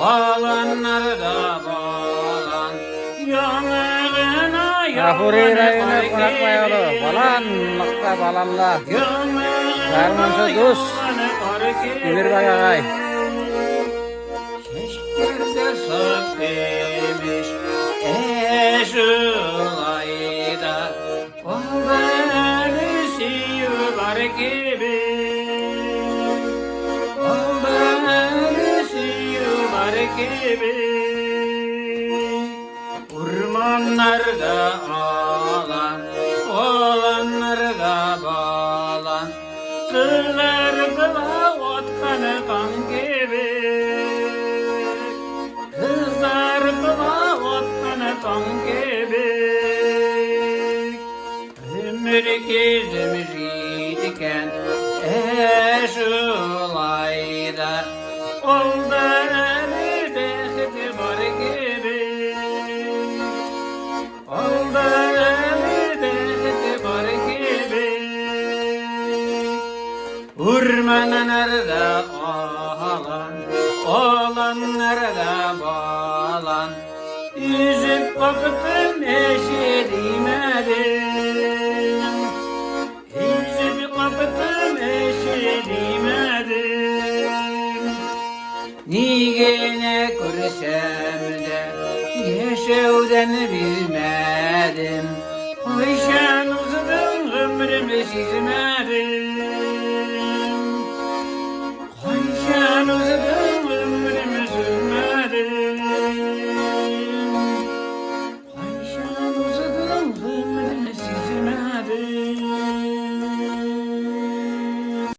Olanlar da balan, yanığına Afuri rayına konak bayolu. Balanlıkta balanlar. Darmansa dus. Emir Bagagay. Şeşkirde sak demiş eşulayda, oldanesi var gibi, oldanesi var gibi. Urmanlarda alan, olanlarda balan, kızlar kıla otkanı kan gibi, kızlar kıla otkanı kan gibi. Ömür gezim jidken eşulayda, olda elbette var gibi, olda elbette var gibi. Urmanlarda alan, olanlarda balan, yüzüp baktım eşedemedim, yüzüp baktım eşedemedim. Nigene görsem de yaşavdan bilmedim, Ayşen uzun ömrümü sizmedim.